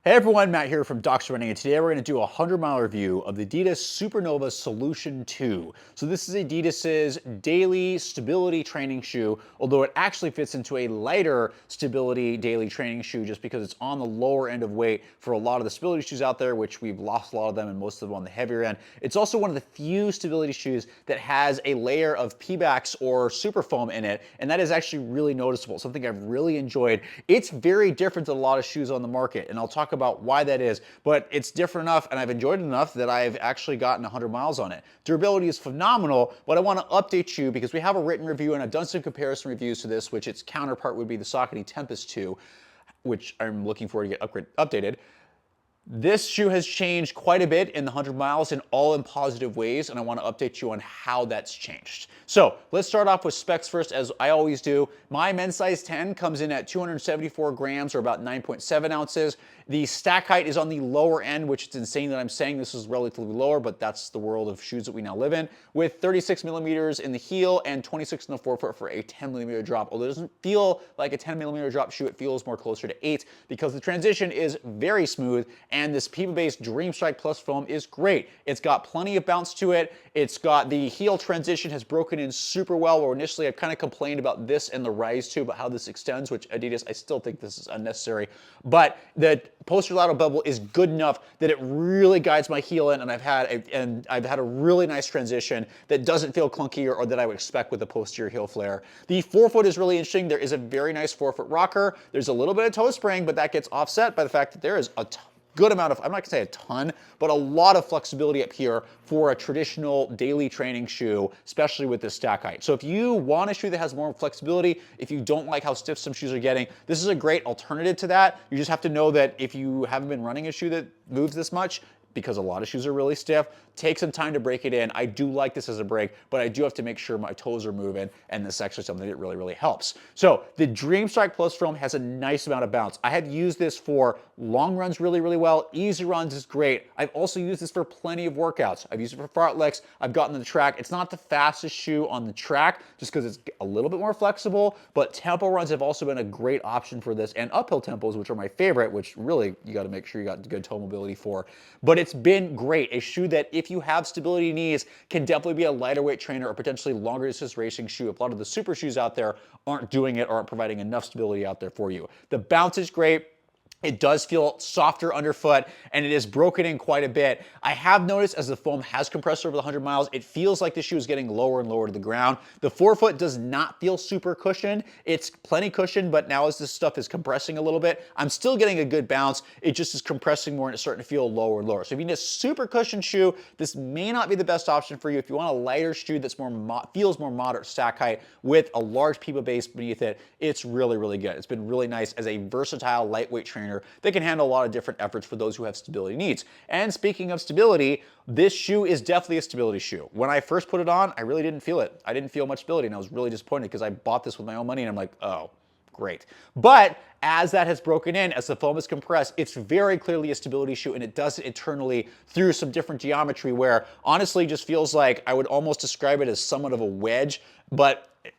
Hey everyone, Matt here from Doc's Running, and today we're going to do a 100-mile review of the Adidas Supernova Solution 2. So this is Adidas's daily stability training shoe, although it actually fits into a lighter stability daily training shoe just because it's on the lower end of weight for a lot of the stability shoes out there, which we've lost a lot of them and most of them on the heavier end. It's also one of the few stability shoes that has a layer of Pebax or super foam in it, and that is actually really noticeable, something I've really enjoyed. It's very different than a lot of shoes on the market, and I'll talk about why that is, but it's different enough and I've enjoyed it enough that I've actually gotten 100 miles on it. Durability is phenomenal, but I want to update you because we have a written review and I've done some comparison reviews to this, which its counterpart would be the Saucony Tempest 2, which I'm looking forward to get updated. This shoe has changed quite a bit in the 100 miles and all in positive ways, and I want to update you on how that's changed. So let's start off with specs first, as I always do. My men's size 10 comes in at 274 grams or about 9.7 ounces. The stack height is on the lower end, which is insane that I'm saying this is relatively lower, but that's the world of shoes that we now live in, with 36 millimeters in the heel and 26 in the forefoot for a 10 millimeter drop. Although it doesn't feel like a 10 millimeter drop shoe, it feels more closer to 8 because the transition is very smooth, and this Pima-based Dream Strike Plus foam is great. It's got plenty of bounce to it. It's got the heel transition has broken in super well, where initially I kind of complained about this and the Rise 2, about how this extends, which Adidas, I still think this is unnecessary. But the posterior lateral bevel is good enough that it really guides my heel in, and I've had a really nice transition that doesn't feel clunky or that I would expect with a posterior heel flare. The forefoot is really interesting. There is a very nice forefoot rocker. There's a little bit of toe spring, but that gets offset by the fact that there is a good amount of, I'm not gonna say a ton, but a lot of flexibility up here for a traditional daily training shoe, especially with this stack height. So if you want a shoe that has more flexibility, if you don't like how stiff some shoes are getting, this is a great alternative to that. You just have to know that if you haven't been running a shoe that moves this much, because a lot of shoes are really stiff, take some time to break it in. I do like this as a break, but I do have to make sure my toes are moving, and this is actually something that really, really helps. So the Dream Strike Plus foam has a nice amount of bounce. I have used this for long runs really, really well. Easy runs is great. I've also used this for plenty of workouts. I've used it for fartleks. I've gotten to the track. It's not the fastest shoe on the track just because it's a little bit more flexible, but tempo runs have also been a great option for this, and uphill tempos, which are my favorite, which really you got to make sure you got good toe mobility for. But it's been great. A shoe that if you have stability needs can definitely be a lighter weight trainer or potentially longer distance racing shoe. A lot of the super shoes out there aren't doing it or aren't providing enough stability out there for you. The bounce is great. It does feel softer underfoot, and it is broken in quite a bit. I have noticed as the foam has compressed over the 100 miles, it feels like the shoe is getting lower and lower to the ground. The forefoot does not feel super cushioned. It's plenty cushioned, but now as this stuff is compressing a little bit, I'm still getting a good bounce. It just is compressing more and it's starting to feel lower and lower. So if you need a super cushioned shoe, this may not be the best option for you. If you want a lighter shoe that's feels more moderate stack height with a large Pima base beneath it, it's really, really good. It's been really nice as a versatile lightweight trainer that can handle a lot of different efforts for those who have stability needs. And speaking of stability, this shoe is definitely a stability shoe. When I first put it on, I really didn't feel it. I didn't feel much stability, and I was really disappointed because I bought this with my own money, and I'm like, oh, great. But as that has broken in, as the foam is compressed, it's very clearly a stability shoe, and it does it internally through some different geometry where honestly just feels like I would almost describe it as somewhat of a wedge,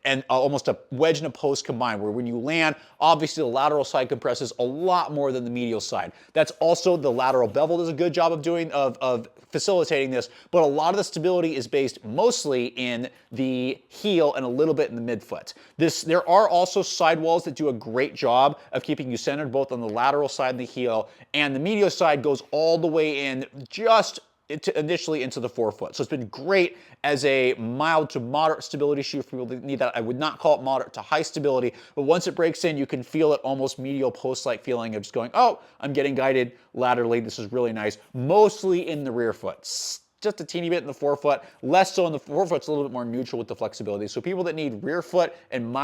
and almost a wedge and a post combined, where when you land, obviously the lateral side compresses a lot more than the medial side. That's also the lateral bevel does a good job of facilitating this, but a lot of the stability is based mostly in the heel and a little bit in the midfoot. There are also sidewalls that do a great job of keeping you centered both on the lateral side and the heel, and the medial side goes all the way in just initially into the forefoot. So it's been great as a mild to moderate stability shoe for people that need that. I would not call it moderate to high stability, but once it breaks in, you can feel it almost medial post-like feeling of just going, oh, I'm getting guided laterally. This is really nice, mostly in the rear foot. Just a teeny bit in the forefoot, less so in the forefoot's a little bit more neutral with the flexibility. So people that need rear foot and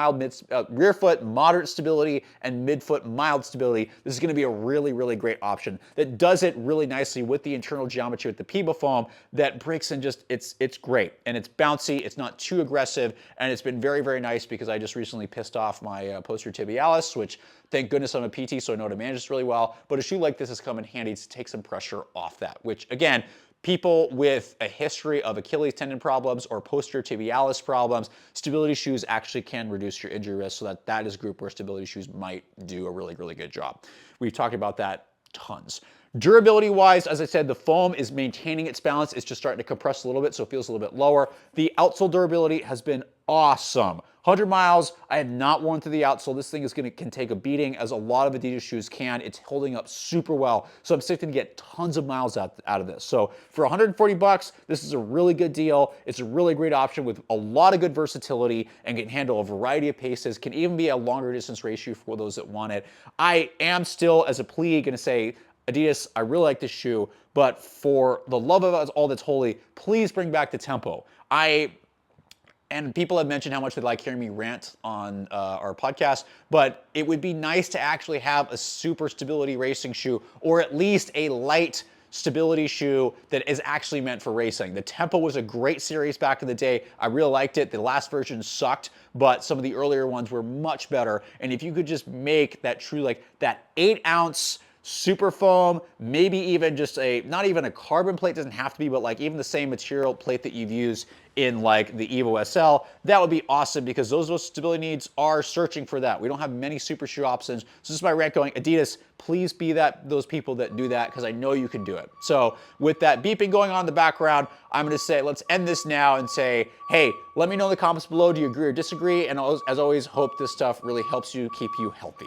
rear foot moderate stability and midfoot mild stability, this is going to be a really, really great option that does it really nicely with the internal geometry with the Pima foam that breaks in just, it's great. And it's bouncy, it's not too aggressive, and it's been very, very nice because I just recently pissed off my posterior tibialis, which thank goodness I'm a PT, so I know how to manage this really well. But a shoe like this has come in handy to take some pressure off that, which again, people with a history of Achilles tendon problems or posterior tibialis problems, stability shoes actually can reduce your injury risk, so that is a group where stability shoes might do a really, really good job. We've talked about that tons. Durability wise, as I said, the foam is maintaining its balance. It's just starting to compress a little bit, so it feels a little bit lower. The outsole durability has been awesome. 100 miles, I have not worn through the outsole. This thing can take a beating, as a lot of Adidas shoes can. It's holding up super well, so I'm expecting to get tons of miles out of this. So for 140 bucks, this is a really good deal. It's a really great option with a lot of good versatility and can handle a variety of paces, can even be a longer distance race shoe for those that want it. I am still, as a plea, going to say, Adidas, I really like this shoe, but for the love of all that's holy, please bring back the tempo. And people have mentioned how much they like hearing me rant on our podcast, but it would be nice to actually have a super stability racing shoe, or at least a light stability shoe that is actually meant for racing. The Tempo was a great series back in the day. I really liked it. The last version sucked, but some of the earlier ones were much better. And if you could just make that true, like that 8-ounce super foam, maybe even just not even a carbon plate, doesn't have to be, but like even the same material plate that you've used in like the Evo SL, that would be awesome, because those stability needs are searching for that. We don't have many super shoe options. So this is my rant going, Adidas, please be those people that do that, because I know you can do it. So with that beeping going on in the background, I'm going to say, let's end this now and say, hey, let me know in the comments below, do you agree or disagree? And as always, hope this stuff really helps you keep you healthy.